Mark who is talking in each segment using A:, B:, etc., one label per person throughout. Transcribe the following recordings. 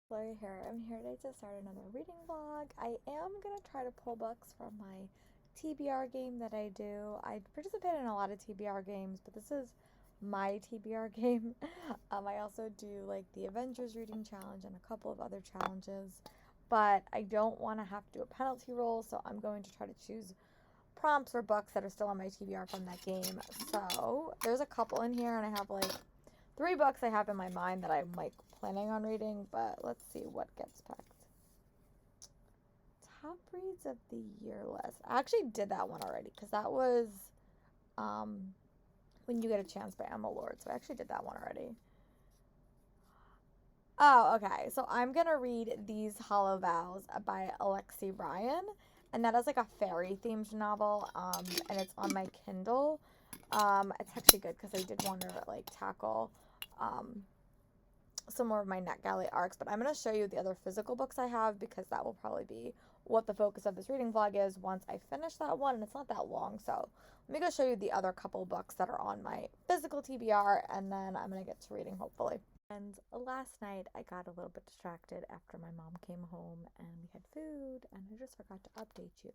A: Lori here. I'm here today to start another reading vlog. I am going to try to pull books from my TBR game that I do. I participate in a lot of TBR games, but this is my TBR game. I also do like the Avengers reading challenge and a couple of other challenges, but I don't want to have to do a penalty roll, so I'm going to try to choose prompts or books that are still on my TBR from that game. So there's a couple in here, and I have like 3 books I have in my mind that I'm like planning on reading, but let's see what gets picked. Top reads of the year list. I actually did that one already because that was um, When You Get a Chance by Emma Lord. So I actually did that one already. Oh, okay. So I'm gonna read These Hollow Vows by Alexi Ryan, and that is like a fairy themed novel. And it's on my Kindle. It's actually good because I did want to like tackle um some more of my NetGalley arcs, but I'm going to show you the other physical books I have because that will probably be what the focus of this reading vlog is once I finish that one, and it's not that long, so let me go show you the other couple books that are on my physical TBR, and then I'm going to get to reading hopefully. And last night I got a little bit distracted after my mom came home and we had food, and I just forgot to update you.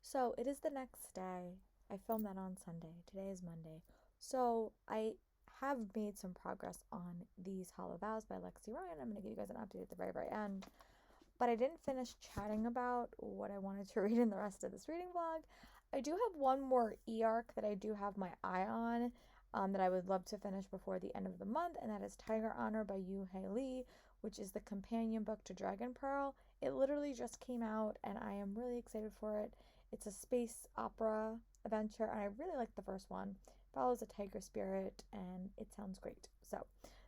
A: So it is the next day. I filmed that on Sunday. Today is Monday. So I have made some progress on These Hollow Vows by Lexi Ryan. I'm going to give you guys an update at the very, very end. But I didn't finish chatting about what I wanted to read in the rest of this reading vlog. I do have one more e-arc that I do have my eye on that I would love to finish before the end of the month, and that is Tiger Honor by Yu Hei Lee, which is the companion book to Dragon Pearl. It literally just came out, and I am really excited for it. It's a space opera adventure, and I really like the first one. It follows a tiger spirit, and it sounds great. So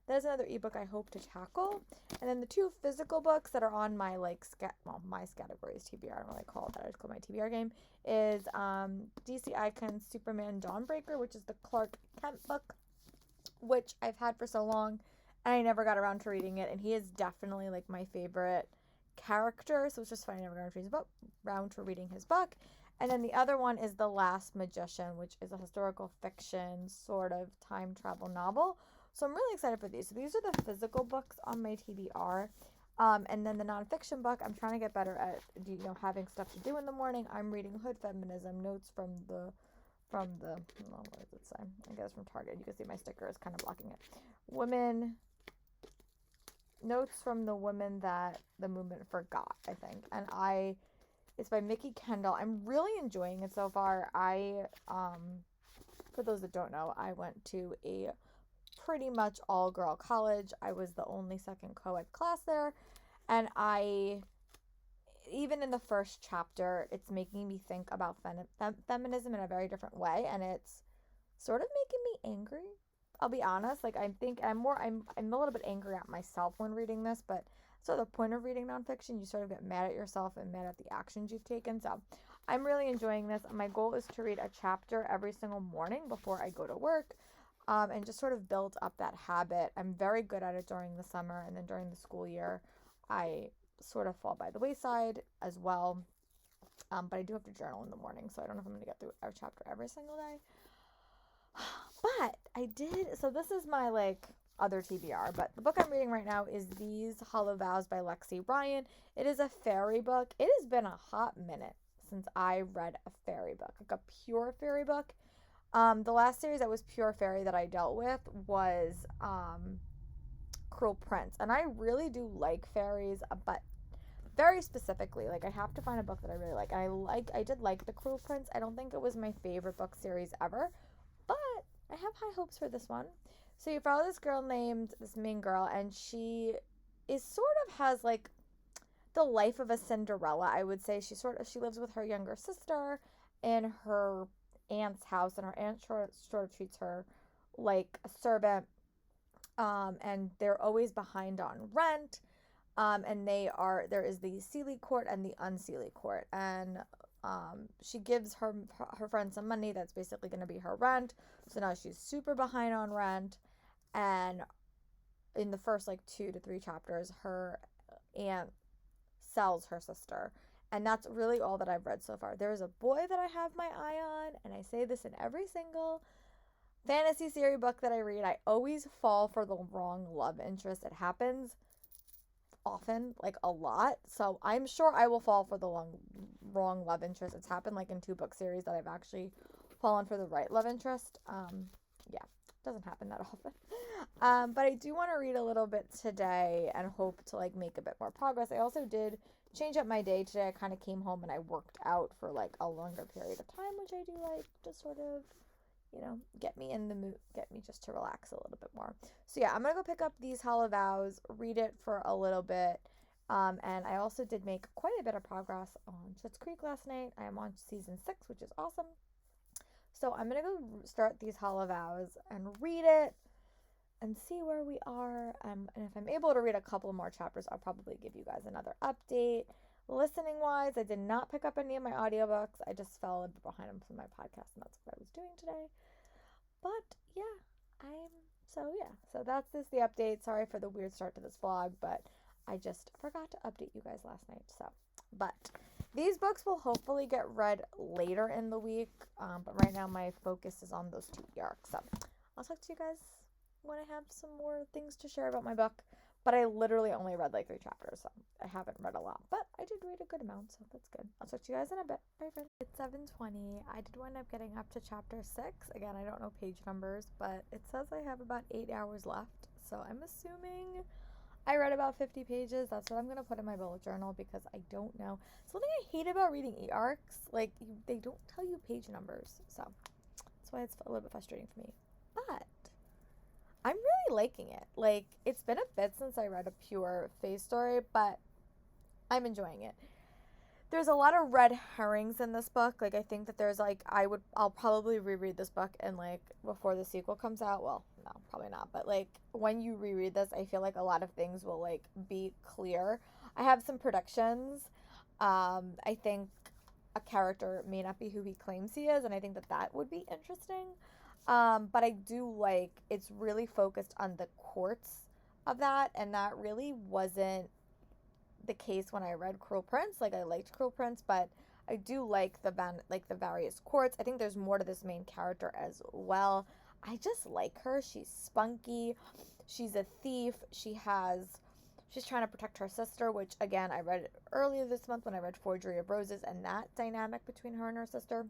A: that is another ebook I hope to tackle. And then the 2 physical books that are on my my categories TBR, I don't really call it that. I just call it my TBR game. Is DC Icons Superman Dawnbreaker, which is the Clark Kent book, which I've had for so long, and I never got around to reading it. And he is definitely like my favorite character, so it's just funny I never got around to reading his book. And then the other one is The Last Magician, which is a historical fiction sort of time travel novel. So I'm really excited for these. So these are the physical books on my TBR. And then the nonfiction book, I'm trying to get better at having stuff to do in the morning. I'm reading Hood Feminism, notes from the what does it say? I guess from Target. You can see my sticker is kind of blocking it. Notes from the women that the movement forgot, I think. And it's by Mickey Kendall. I'm really enjoying it so far. For those that don't know, I went to a pretty much all girl college. I was the only second co-ed class there, and even in the first chapter, it's making me think about feminism in a very different way, and it's sort of making me angry. I'll be honest. Like, I think I'm a little bit angry at myself when reading this, but so the point of reading nonfiction, you sort of get mad at yourself and mad at the actions you've taken. So I'm really enjoying this. My goal is to read a chapter every single morning before I go to work, and just sort of build up that habit. I'm very good at it during the summer, and then during the school year, I sort of fall by the wayside as well. But I do have to journal in the morning, so I don't know if I'm going to get through a chapter every single day. But I did. So this is my like other TBR. But the book I'm reading right now is These Hollow Vows by Lexi Ryan. It is a fairy book. It has been a hot minute since I read a fairy book, like a pure fairy book. The last series that was pure fairy that I dealt with was Cruel Prince, and I really do like fairies, but very specifically, like I have to find a book that I really like. I did like The Cruel Prince. I don't think it was my favorite book series ever, but I have high hopes for this one. So you follow this main girl, and she is sort of has like the life of a Cinderella, I would say. She lives with her younger sister in her aunt's house, and her aunt sort of treats her like a servant. And they're always behind on rent. And there is the Seelie court and the unseelie court, and she gives her friend some money that's basically going to be her rent. So now she's super behind on rent, and in the first like 2 to 3 chapters, her aunt sells her sister. And that's really all that I've read so far. There's a boy that I have my eye on, and I say this in every single fantasy series book that I read. I always fall for the wrong love interest. It happens often, like a lot. So I'm sure I will fall for the wrong love interest. It's happened like in 2 book series that I've actually fallen for the right love interest. Yeah, doesn't happen that often. But I do want to read a little bit today and hope to like make a bit more progress. I also did change up my day today. I kind of came home and I worked out for like a longer period of time, which I do like to sort of, get me in the mood, get me just to relax a little bit more. So yeah, I'm gonna go pick up these Hollow Vows, read it for a little bit. And I also did make quite a bit of progress on Schitt's Creek last night. I am on season 6, which is awesome. So I'm gonna go start these Hollow Vows and read it and see where we are. And if I'm able to read a couple more chapters, I'll probably give you guys another update. Listening wise, I did not pick up any of my audiobooks. I just fell a bit behind them from my podcast, and that's what I was doing today. But yeah, so that's the update. Sorry for the weird start to this vlog, but I just forgot to update you guys last night. But these books will hopefully get read later in the week. But right now my focus is on those 2 arcs. So I'll talk to you guys when I have some more things to share about my book. But I literally only read like 3 chapters, so I haven't read a lot. But I did read a good amount, so that's good. I'll talk to you guys in a bit. Bye, friends. It's 7:20. I did wind up getting up to chapter 6. Again, I don't know page numbers, but it says I have about 8 hours left. So I'm assuming I read about 50 pages. That's what I'm going to put in my bullet journal because I don't know. Something I hate about reading e-arcs, like they don't tell you page numbers. So that's why it's a little bit frustrating for me. But I'm really liking it. Like, it's been a bit since I read a pure Fae story, but I'm enjoying it. There's a lot of red herrings in this book. Like, I think that there's, like, I'll probably reread this book and, like, before the sequel comes out. Well, no, probably not. But, like, when you reread this, I feel like a lot of things will, like, be clear. I have some predictions. I think a character may not be who he claims he is, and I think that would be interesting. But I do like it's really focused on the courts of that, and that really wasn't the case when I read Cruel Prince. Like, I liked Cruel Prince, but I do like the various courts. I think there's more to this main character as well. I just like her. She's spunky. She's a thief. She's trying to protect her sister, which again I read earlier this month when I read Forgery of Roses, and that dynamic between her and her sister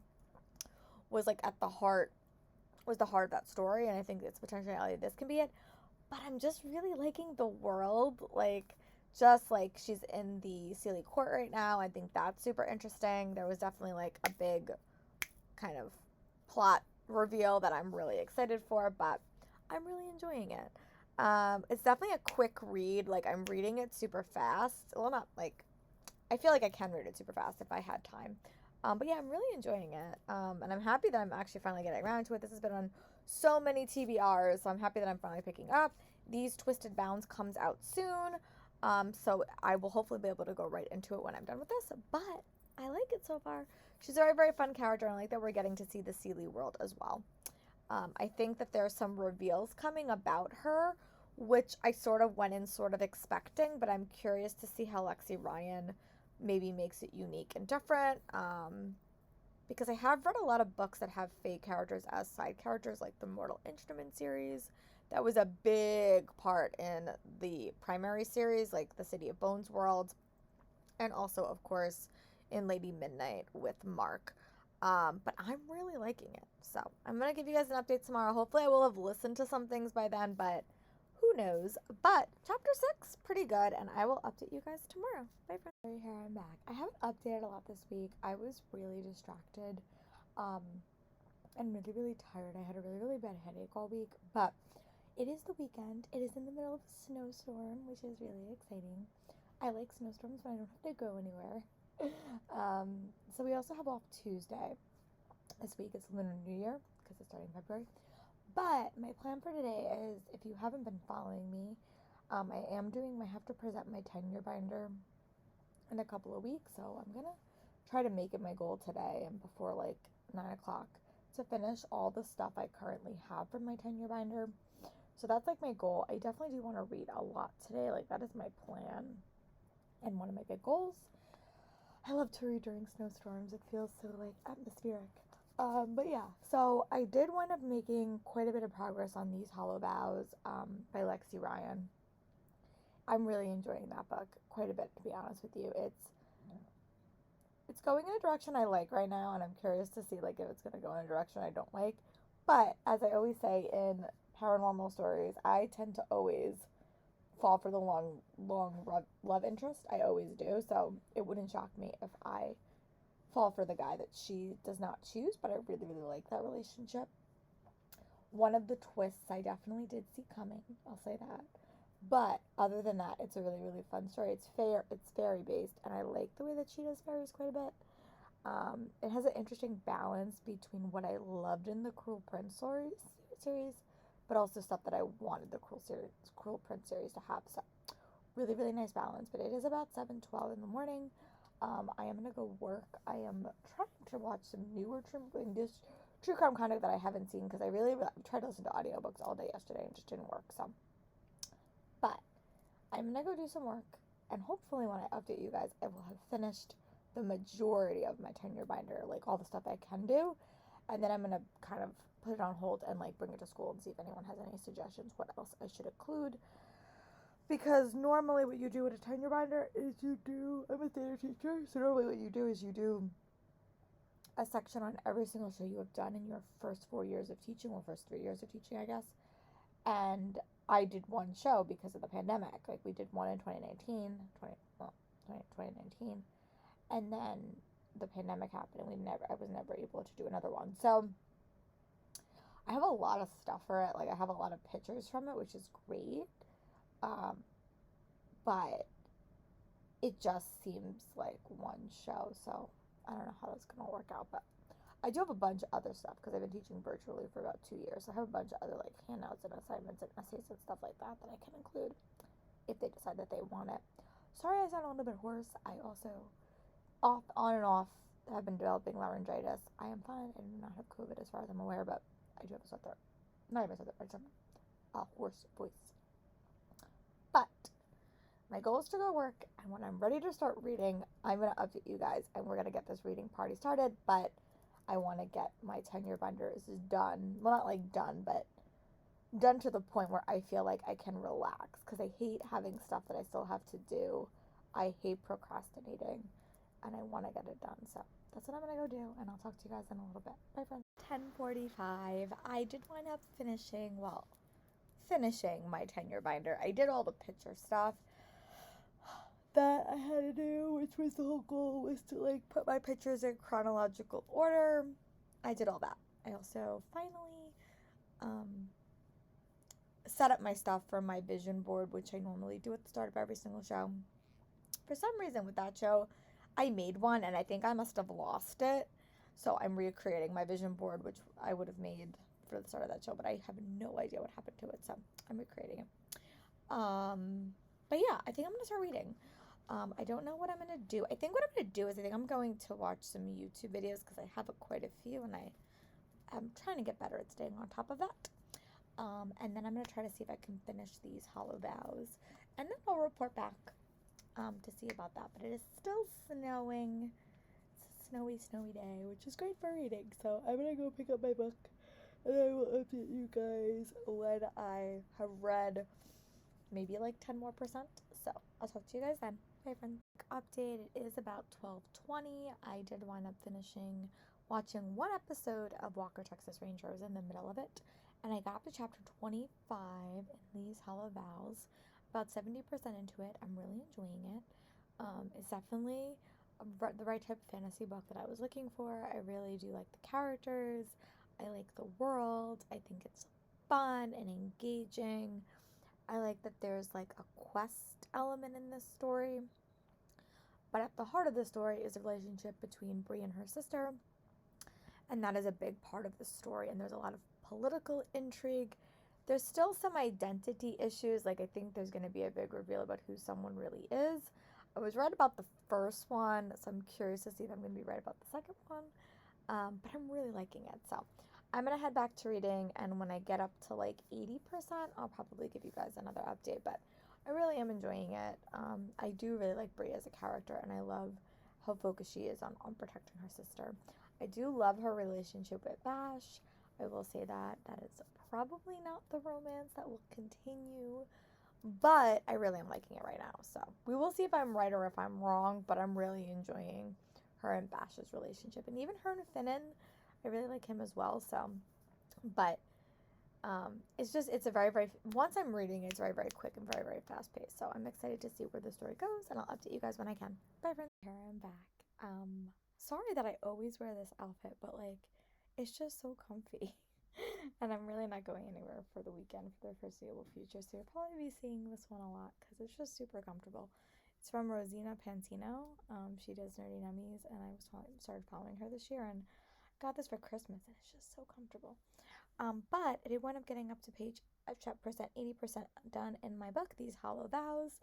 A: was like at the heart of that story, and I think it's potentially this can be it. But I'm just really liking the world, like just like she's in the Sealy court right now. I think that's super interesting. There was definitely like a big kind of plot reveal that I'm really excited for, but I'm really enjoying it. It's definitely a quick read. Like, I'm reading it super fast. Well, not like, I feel like I can read it super fast if I had time. But yeah, I'm really enjoying it. And I'm happy that I'm actually finally getting around to it. This has been on so many TBRs, so I'm happy that I'm finally picking up. These Twisted Bounds comes out soon. So I will hopefully be able to go right into it when I'm done with this. But I like it so far. She's a very, very fun character, and I like that we're getting to see the Sealy world as well. I think that there's some reveals coming about her, which I sort of went in sort of expecting, but I'm curious to see how Lexi Ryan maybe makes it unique and different. Because I have read a lot of books that have Fae characters as side characters, like the Mortal Instrument series. That was a big part in the primary series, like the City of Bones world, and also, of course, in Lady Midnight with Mark. But I'm really liking it. So I'm going to give you guys an update tomorrow. Hopefully I will have listened to some things by then, but who knows. But chapter 6, pretty good, and I will update you guys tomorrow. Bye, friends. Here, I'm back. I haven't updated a lot this week. I was really distracted and really, really tired. I had a really, really bad headache all week, but it is the weekend. It is in the middle of a snowstorm, which is really exciting. I like snowstorms, but I don't have to go anywhere. So we also have off Tuesday. This week it's Lunar New Year because it's starting February. But my plan for today is, if you haven't been following me, I have to present my tenure binder in a couple of weeks. So I'm going to try to make it my goal today and before like 9 o'clock to finish all the stuff I currently have for my tenure binder. So that's like my goal. I definitely do want to read a lot today. Like, that is my plan and one of my big goals. I love to read during snowstorms. It feels so like atmospheric. But yeah, so I did wind up making quite a bit of progress on these Hollow Vows by Lexi Ryan. I'm really enjoying that book quite a bit, to be honest with you. It's going in a direction I like right now, and I'm curious to see like if it's going to go in a direction I don't like. But as I always say in paranormal stories, I tend to always fall for the love interest. I always do. So it wouldn't shock me if I fall for the guy that she does not choose, but I really, really like that relationship. One of the twists I definitely did see coming. I'll say that. But other than that, it's a really, really fun story. It's fairy based, and I like the way that she does fairies quite a bit. It has an interesting balance between what I loved in the Cruel Prince series, but also stuff that I wanted the Cruel Prince series to have. So really, really nice balance. But it is about 7:12 in the morning. I am gonna go work. I am trying to watch some newer true crime content that I haven't seen because I really tried to listen to audiobooks all day yesterday and it just didn't work. So, but I'm gonna go do some work, and hopefully when I update you guys, I will have finished the majority of my 10-year binder, like all the stuff I can do, and then I'm gonna kind of put it on hold and like bring it to school and see if anyone has any suggestions what else I should include. Because normally what you do with a 10-year binder is I'm a theater teacher, so normally what you do is you do a section on every single show you have done in your first 4 years of teaching, or first 3 years of teaching, I guess. And I did one show because of the pandemic. Like, we did one in 2019, and then the pandemic happened, and I was never able to do another one. So I have a lot of stuff for it. Like, I have a lot of pictures from it, which is great. But it just seems like one show, so I don't know how that's gonna work out. But I do have a bunch of other stuff because I've been teaching virtually for about 2 years. So I have a bunch of other like handouts and assignments and essays and stuff like that that I can include if they decide that they want it. Sorry I sound a little bit hoarse. I also on and off have been developing laryngitis. I am fine. I do not have COVID as far as I'm aware, but I do have a sore throat. Not even a sore throat, I just have a hoarse voice. But my goal is to go work, and when I'm ready to start reading, I'm going to update you guys, and we're going to get this reading party started. But I want to get my 10-year binders done. Well, not like done, but done to the point where I feel like I can relax, because I hate having stuff that I still have to do. I hate procrastinating, and I want to get it done. So that's what I'm going to go do, and I'll talk to you guys in a little bit. Bye, friends. 10:45. I did wind up finishing my 10-year binder. I did all the picture stuff that I had to do, which was the whole goal, was to like put my pictures in chronological order. I did all that. I also finally set up my stuff for my vision board, which I normally do at the start of every single show. For some reason with that show, I made one and I think I must have lost it. So I'm recreating my vision board, which I would have made for the start of that show, but I have no idea what happened to it, so I'm recreating it. But yeah, I think I'm gonna start reading. I don't know what I'm gonna do. I think what I'm gonna do is I think I'm going to watch some YouTube videos because I have quite a few, and I'm trying to get better at staying on top of that. And then I'm gonna try to see if I can finish these hollow vows, and then I'll report back to see about that. But it is still snowing. It's a snowy day, which is great for reading. So I'm gonna go pick up my book, and I will update you guys when I have read maybe like 10 more percent. So I'll talk to you guys then. Bye, friends. Update. It is about 12:20. I did wind up finishing watching one episode of Walker, Texas Ranger. I was in the middle of it, and I got up to chapter 25 in these hollow vows. About 70% into it. I'm really enjoying it. It's definitely the right type of fantasy book that I was looking for. I really do like the characters. I like the world. I think it's fun and engaging. I like that there's like a quest element in this story. But at the heart of the story is a relationship between Bree and her sister. And that is a big part of the story. And there's a lot of political intrigue. There's still some identity issues. Like, I think there's going to be a big reveal about who someone really is. I was right about the first one, so I'm curious to see if I'm going to be right about the second one. But I'm really liking it. So I'm going to head back to reading, and when I get up to like 80%, I'll probably give you guys another update. But I really am enjoying it. I do really like Bree as a character, and I love how focused she is on protecting her sister. I do love her relationship with Bash. I will say that is probably not the romance that will continue. But I really am liking it right now. So we will see if I'm right or if I'm wrong, but I'm really enjoying her and Bash's relationship. And even her and Finnan, I really like him as well. So, but it's a very, very, once I'm reading, it's very, very quick and very, very fast paced. So I'm excited to see where the story goes, and I'll update you guys when I can. Bye, friends. Here I'm back. Sorry that I always wear this outfit, but like, it's just so comfy. And I'm really not going anywhere for the weekend for the foreseeable future, so you'll probably be seeing this one a lot because it's just super comfortable. It's from Rosina Pantino. She does Nerdy Nummies, and I started following her this year and got this for Christmas, and it's just so comfortable. But it wound up getting up to page 80% done in my book, These Hollow Vows.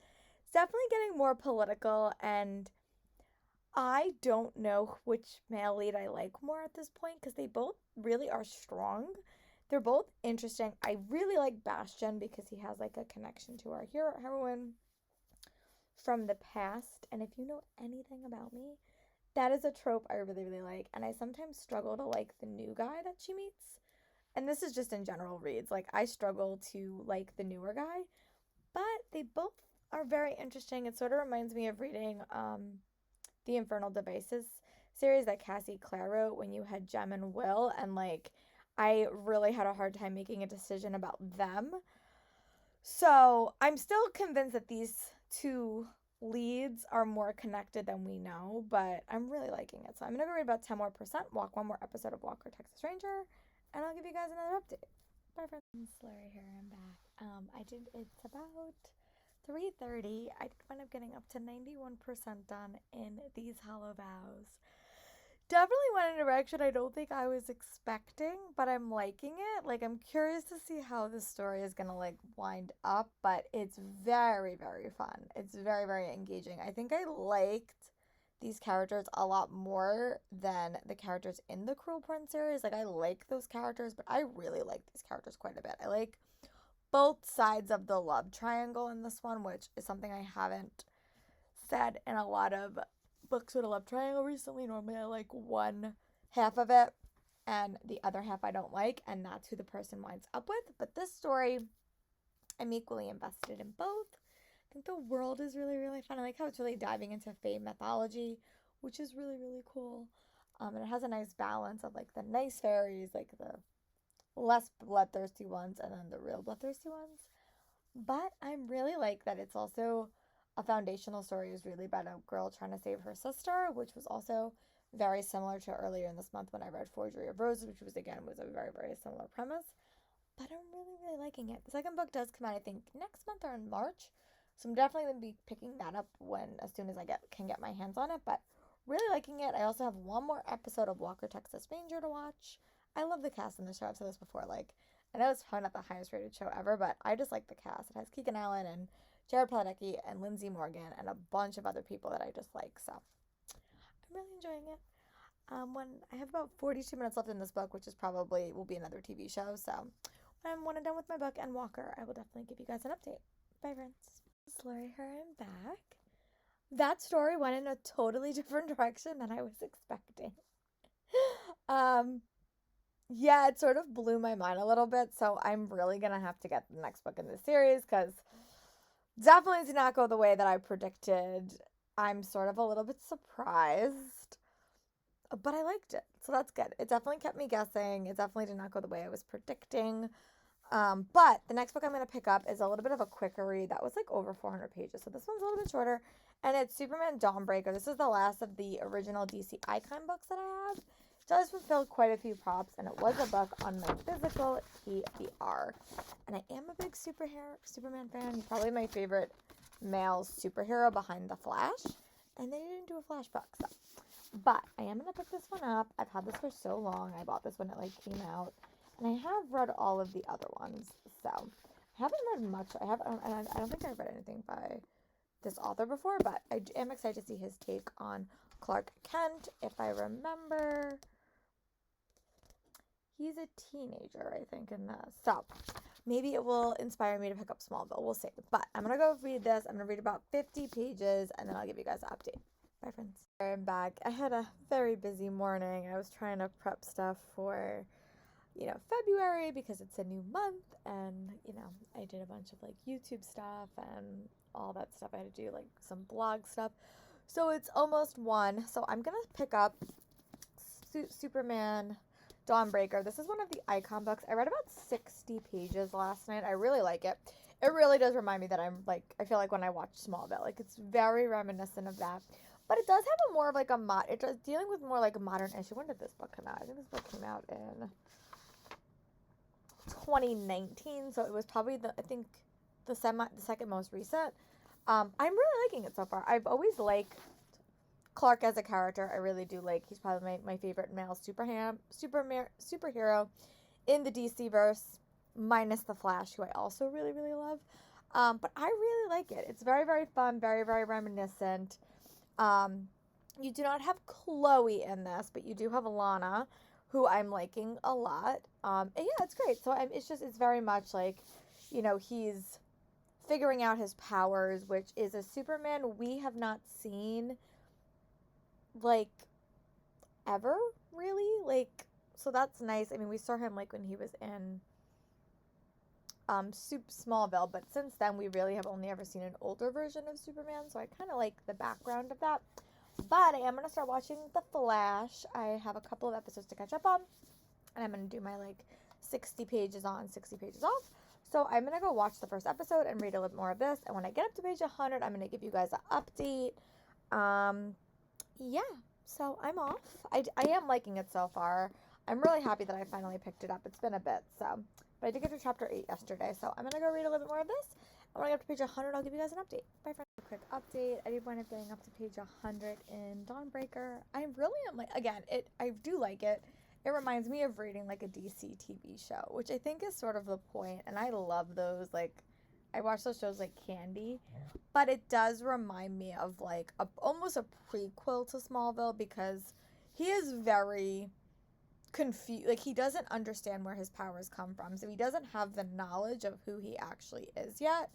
A: It's definitely getting more political, and I don't know which male lead I like more at this point because they both really are strong. They're both interesting. I really like Bastian because he has like a connection to our heroine from the past. And if you know anything about me, that is a trope I really, really like. And I sometimes struggle to like the new guy that she meets. And this is just in general reads. Like, I struggle to like the newer guy. But they both are very interesting. It sort of reminds me of reading the Infernal Devices series that Cassie Clare wrote when you had Jem and Will. And like, I really had a hard time making a decision about them. So I'm still convinced that these two leads are more connected than we know, but I'm really liking it. So I'm going to go read about 10 more percent, walk one more episode of Walker, Texas Ranger, and I'll give you guys another update. Bye, friends. Slurry here, I'm back. It's about 3:30. I did wind up getting up to 91% done in These Hollow Vows. Definitely went in a direction I don't think I was expecting, but I'm liking it. Like, I'm curious to see how this story is gonna like wind up, but it's very, very fun. It's very, very engaging. I think I liked these characters a lot more than the characters in the Cruel Prince series. Like, I like those characters, but I really like these characters quite a bit. I like both sides of the love triangle in this one, which is something I haven't said in a lot of books with a love triangle recently. Normally I like one half of it and the other half I don't like, and that's who the person winds up with. But this story, I'm equally invested in both. I think the world is really, really fun. I like how it's really diving into Fae mythology, which is really, really cool. And it has a nice balance of like the nice fairies, like the less bloodthirsty ones, and then the real bloodthirsty ones. But I'm really like that it's also a foundational story is really about a girl trying to save her sister, which was also very similar to earlier in this month when I read Forgery of Roses, which was a very, very similar premise. But I'm really, really liking it. The second book does come out, I think, next month or in March. So I'm definitely going to be picking that up as soon as I can get my hands on it. But really liking it. I also have one more episode of Walker, Texas Ranger to watch. I love the cast in the show. I've said this before. Like, I know it's probably not the highest rated show ever, but I just like the cast. It has Keegan Allen and Jared Padalecki and Lindsay Morgan and a bunch of other people that I just like. So I'm really enjoying it. When I have about 42 minutes left in this book, which is probably will be another TV show. So when I'm done with my book and Walker, I will definitely give you guys an update. Bye, friends. Slurry her, I'm back. That story went in a totally different direction than I was expecting. Yeah, it sort of blew my mind a little bit, so I'm really gonna have to get the next book in this series because definitely did not go the way that I predicted. I'm sort of a little bit surprised, but I liked it, so that's good. It definitely kept me guessing. It definitely did not go the way I was predicting. But the next book I'm going to pick up is a little bit of a quicker read. That was like over 400 pages, so this one's a little bit shorter, and it's Superman Dawnbreaker. This is the last of the original DC Icon books that I have. It does fulfill quite a few props, and it was a book on my physical TBR. And I am a big Superman fan. He's probably my favorite male superhero behind The Flash, and they didn't do a Flash book, so. But I am going to pick this one up. I've had this for so long. I bought this when it like came out. And I have read all of the other ones, so I haven't read much. I don't think I've read anything by this author before, but I am excited to see his take on Clark Kent. If I remember, he's a teenager, I think, in this. So maybe it will inspire me to pick up Smallville. We'll see. But I'm going to go read this. I'm going to read about 50 pages, and then I'll give you guys an update. Bye, friends. I'm back. I had a very busy morning. I was trying to prep stuff for February because it's a new month, and I did a bunch of like YouTube stuff and all that stuff. I had to do like some blog stuff. So it's almost 1. So I'm going to pick up Superman Dawnbreaker. This is one of the Icon books. I read about 60 pages last night. I really like it. It really does remind me that I feel like when I watch Smallville, like it's very reminiscent of that. But it does have a more of like it does dealing with more like a modern issue. When did this book come out? I think this book came out in 2019, so it was probably the second most recent. I'm really liking it so far. I've always liked Clark as a character. I really do like. He's probably my favorite male superhero in the DC verse, minus the Flash, who I also really really love. But I really like it. It's very very fun, very very reminiscent. You do not have Chloe in this, but you do have Lana, who I'm liking a lot. And yeah, it's great. So it's very much like, he's figuring out his powers, which is a Superman we have not seen, like, ever, really. Like, so that's nice. I mean, we saw him, like, when he was in Smallville, but since then, we really have only ever seen an older version of Superman, so I kind of like the background of that. But I am going to start watching The Flash. I have a couple of episodes to catch up on, and I'm going to do my, 60 pages on, 60 pages off. So I'm going to go watch the first episode and read a little more of this, and when I get up to page 100, I'm going to give you guys an update. Yeah, so I'm off. I am liking it so far. I'm really happy that I finally picked it up. It's been a bit, so. But I did get to chapter 8 yesterday, so I'm going to go read a little bit more of this. And when I get up to page 100, I'll give you guys an update. Bye, friends. A quick update. I did wind up getting up to page 100 in Dawnbreaker. I really am I do like it. It reminds me of reading like a DC TV show, which I think is sort of the point. And I love those. I watch those shows like candy. But it does remind me of almost a prequel to Smallville, because he is very confused. Like, he doesn't understand where his powers come from, so he doesn't have the knowledge of who he actually is yet,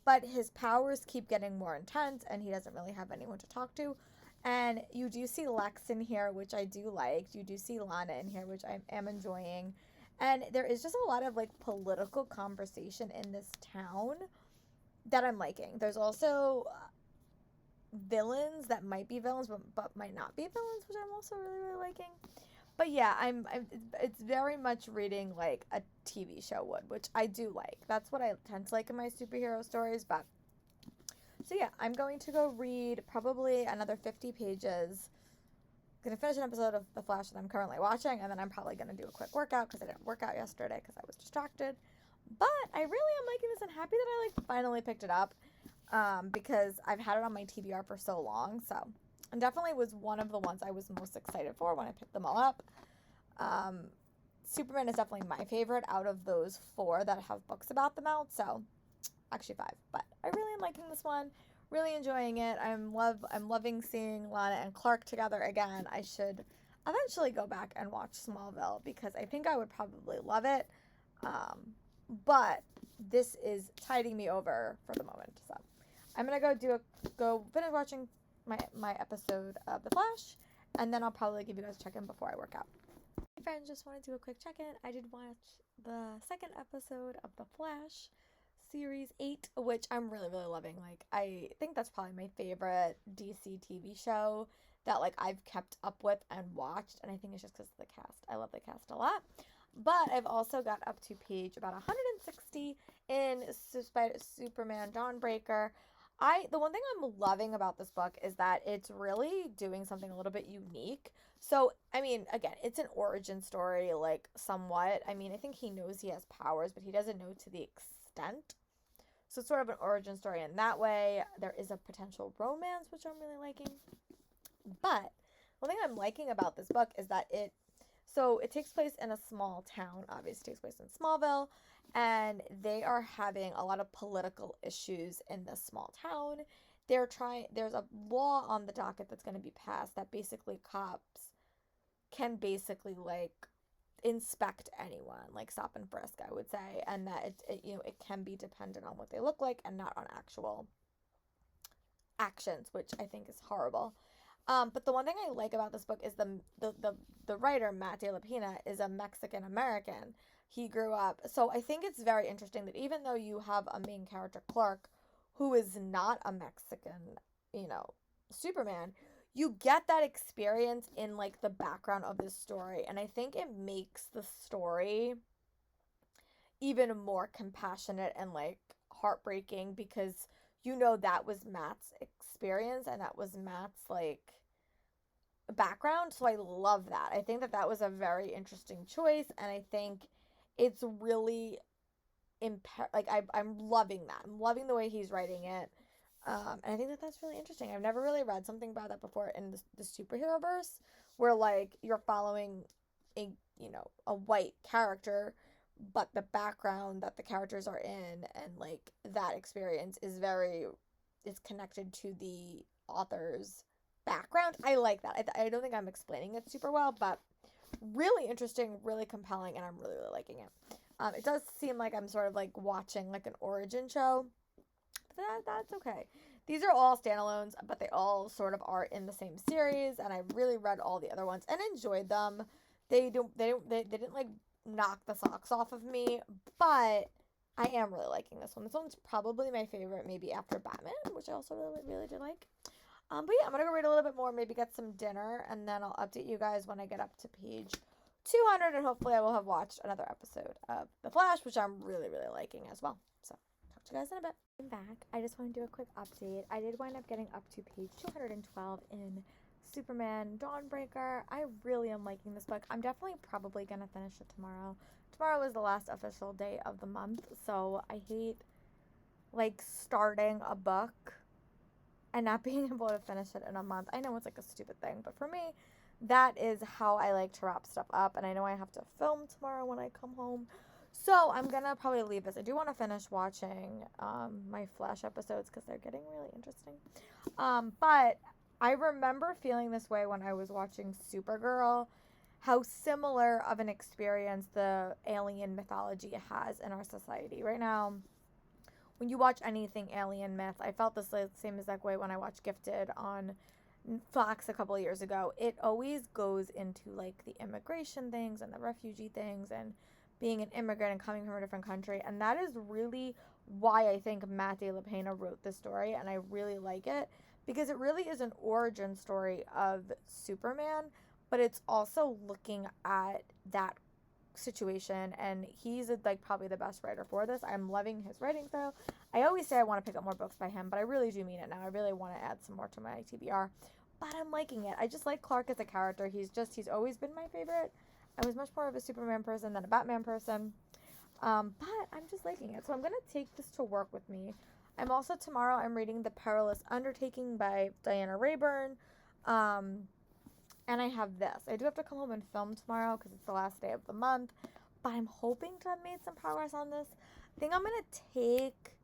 A: but his powers keep getting more intense, and he doesn't really have anyone to talk to. And you do see Lex in here, which I do like. You do see Lana in here, which I am enjoying. And there is just a lot of political conversation in this town that I'm liking. There's also villains that might be villains but might not be villains, which I'm also really really liking. But yeah, it's very much reading like a TV show would, which I do like. That's what I tend to like in my superhero stories. But so yeah, I'm going to go read probably another 50 pages. I'm going to finish an episode of The Flash that I'm currently watching, and then I'm probably going to do a quick workout because I didn't work out yesterday because I was distracted. But I really am liking this, and happy that I finally picked it up, because I've had it on my TBR for so long. So, and definitely was one of the ones I was most excited for when I picked them all up. Superman is definitely my favorite out of those 4 that have books about them out. So, actually 5. But I really am liking this one. Really enjoying it. I'm loving seeing Lana and Clark together again. I should eventually go back and watch Smallville because I think I would probably love it. But this is tiding me over for the moment. So I'm gonna go finish watching my episode of The Flash, and then I'll probably give you guys a check-in before I work out. Hey friends, just want to do a quick check-in. I did watch the second episode of The Flash Series 8, which I'm really, really loving. I think that's probably my favorite DC TV show that, I've kept up with and watched, and I think it's just because of the cast. I love the cast a lot. But I've also got up to page about 160 in Superman Dawnbreaker. The one thing I'm loving about this book is that it's really doing something a little bit unique. So, I mean, again, it's an origin story, somewhat. I mean, I think he knows he has powers, but he doesn't know to the extent. So it's sort of an origin story in that way. There is a potential romance, which I'm really liking. But one thing I'm liking about this book is that it takes place in a small town. Obviously, it takes place in Smallville. And they are having a lot of political issues in this small town. There's a law on the docket that's going to be passed that basically cops can basically, inspect anyone, stop and frisk, I would say, and that it can be dependent on what they look like and not on actual actions, which I think is horrible. But the one thing I like about this book is the writer, Matt De La Pena, is a Mexican American. He grew up. So I think it's very interesting that even though you have a main character, Clark, who is not a Mexican, you know, Superman, you get that experience in like the background of this story. And I think it makes the story even more compassionate and like heartbreaking because you know that was Matt's experience and that was Matt's like background. So I love that. I think that that was a very interesting choice, and I think it's really like I'm loving that. I'm loving the way he's writing it. And I think that that's really interesting. I've never really read something about that before in the superhero verse, where like you're following a a white character, but the background that the characters are in and like that experience is connected to the author's background. I like that. I don't think I'm explaining it super well, but really interesting, really compelling, and I'm really, really liking it. It does seem like I'm sort of like watching like an origin show. But that's okay. These are all standalones, but they all sort of are in the same series, and I really read all the other ones and enjoyed them. They didn't like knock the socks off of me, but I am really liking this one. This one's probably my favorite, maybe after Batman, which I also really, really did like. But yeah, I'm gonna go read a little bit more, maybe get some dinner, and then I'll update you guys when I get up to page 200, and hopefully I will have watched another episode of The Flash, which I'm really, really liking as well. So, talk to you guys in a bit. I'm back. I just want to do a quick update. I did wind up getting up to page 212 in Superman Dawnbreaker. I really am liking this book. I'm definitely probably gonna finish it tomorrow. Tomorrow is the last official day of the month, so I hate like starting a book and not being able to finish it in a month. I know it's like a stupid thing, but for me, that is how I like to wrap stuff up. And I know I have to film tomorrow when I come home, so I'm gonna probably leave this. I do want to finish watching my Flash episodes because they're getting really interesting. But I remember feeling this way when I was watching Supergirl, how similar of an experience the alien mythology has in our society right now. When you watch anything alien myth, I felt this same exact way when I watched Gifted on Fox a couple of years ago. It always goes into like the immigration things and the refugee things and being an immigrant and coming from a different country. And that is really why I think Matt De La Pena wrote this story, and I really like it because it really is an origin story of Superman, but it's also looking at that situation, and he's like probably the best writer for this. I'm loving his writing style. I always say I want to pick up more books by him, but I really do mean it now. I really want to add some more to my TBR, but I'm liking it. I just like Clark as a character. He's always been my favorite. I was much more of a Superman person than a Batman person, but I'm just liking it. So I'm gonna take this to work with me. Tomorrow I'm reading The Perilous Undertaking by Diana Rayburn. And I have this. I do have to come home and film tomorrow because it's the last day of the month. But I'm hoping to have made some progress on this. I think I'm going to take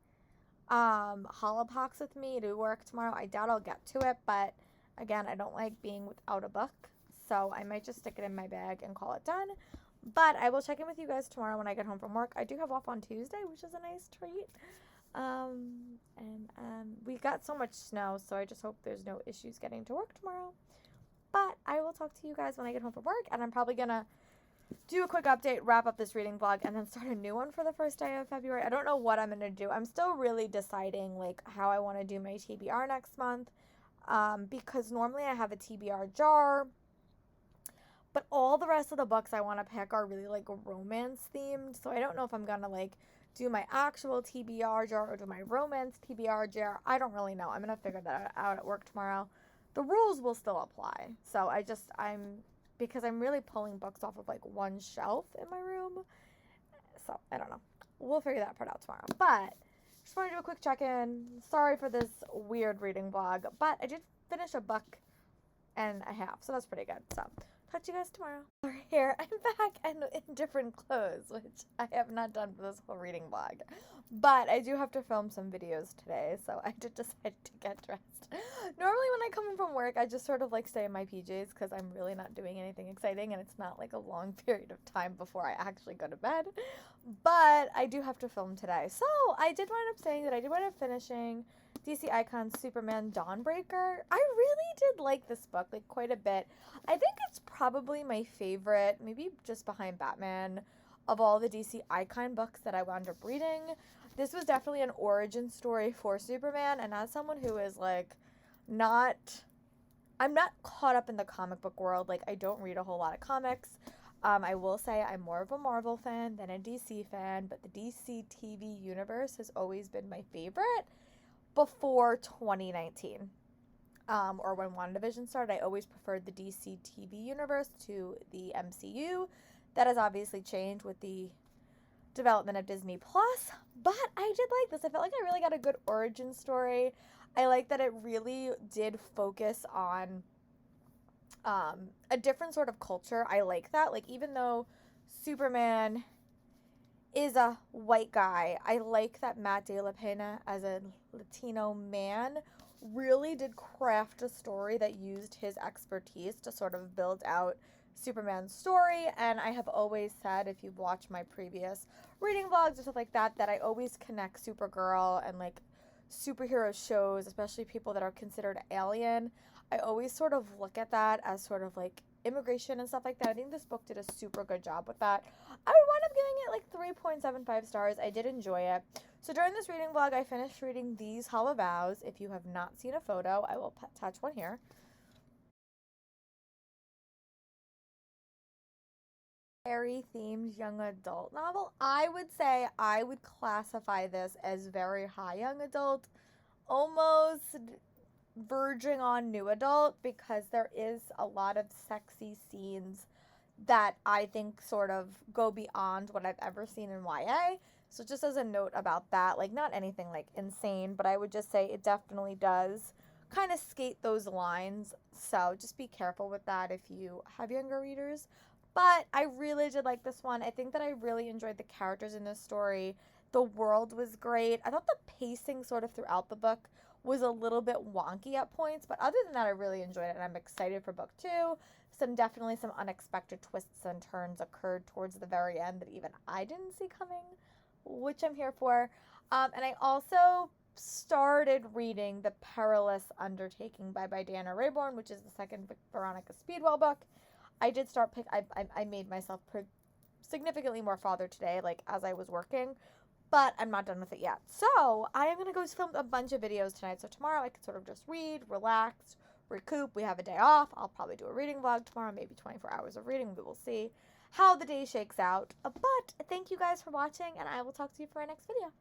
A: Holopox with me to work tomorrow. I doubt I'll get to it. But again, I don't like being without a book. So I might just stick it in my bag and call it done. But I will check in with you guys tomorrow when I get home from work. I do have off on Tuesday, which is a nice treat. We got so much snow, so I just hope there's no issues getting to work tomorrow. But I will talk to you guys when I get home from work, and I'm probably going to do a quick update, wrap up this reading vlog, and then start a new one for the first day of February. I don't know what I'm going to do. I'm still really deciding, like, how I want to do my TBR next month, because normally I have a TBR jar, but all the rest of the books I want to pick are really, like, romance themed, so I don't know if I'm going to, like, do my actual TBR jar or do my romance TBR jar. I don't really know. I'm going to figure that out at work tomorrow. The rules will still apply. So because I'm really pulling books off of like one shelf in my room. So I don't know. We'll figure that part out tomorrow. But just want to do a quick check-in. Sorry for this weird reading vlog, but I did finish a book and a half, so that's pretty good. So talk to you guys tomorrow. Here, I'm back and in different clothes, which I have not done for this whole reading vlog. But I do have to film some videos today, so I did decide to get dressed. Normally when I come in from work, I just sort of like stay in my PJs because I'm really not doing anything exciting and it's not like a long period of time before I actually go to bed. But I do have to film today. So I did wind up saying that I did wind up finishing DC Icon Superman Dawnbreaker. I really did like this book, like, quite a bit. I think it's probably my favorite, maybe just behind Batman, of all the DC Icon books that I wound up reading. This was definitely an origin story for Superman, and as someone who is, like, I'm not caught up in the comic book world. Like, I don't read a whole lot of comics. I will say I'm more of a Marvel fan than a DC fan, but the DC TV universe has always been my favorite before 2019. Or when WandaVision started, I always preferred the DC TV universe to the MCU. That has obviously changed with the development of Disney Plus, but I did like this. I felt like I really got a good origin story. I like that it really did focus on a different sort of culture. I like that. Like, even though Superman is a white guy, I like that Matt De La Pena, as a Latino man, really did craft a story that used his expertise to sort of build out Superman's story. And I have always said, if you've watched my previous reading vlogs or stuff like that, that I always connect Supergirl and, like, superhero shows, especially people that are considered alien. I always sort of look at that as sort of like immigration and stuff like that. I think this book did a super good job with that. I would wind up giving it like 3.75 stars. I did enjoy it. So during this reading vlog, I finished reading these Hollow Vows. If you have not seen a photo, I will attach one here. Fairy themed young adult novel. I would say I would classify this as very high young adult, almost verging on new adult, because there is a lot of sexy scenes that I think sort of go beyond what I've ever seen in YA. So just as a note about that, like, not anything like insane, but I would just say it definitely does kind of skate those lines. So just be careful with that if you have younger readers. But I really did like this one. I think that I really enjoyed the characters in this story. The world was great. I thought the pacing sort of throughout the book was a little bit wonky at points, but other than that, I really enjoyed it, and I'm excited for book 2. Definitely some unexpected twists and turns occurred towards the very end that even I didn't see coming, which I'm here for. And I also started reading The Perilous Undertaking by Diana Raybourn, which is the second Veronica Speedwell book. I did start I made myself significantly more farther today, like, as I was working, but I'm not done with it yet. So I am going to go film a bunch of videos tonight. So tomorrow I can sort of just read, relax, recoup. We have a day off. I'll probably do a reading vlog tomorrow, maybe 24 hours of reading. We will see how the day shakes out. But thank you guys for watching, and I will talk to you for our next video.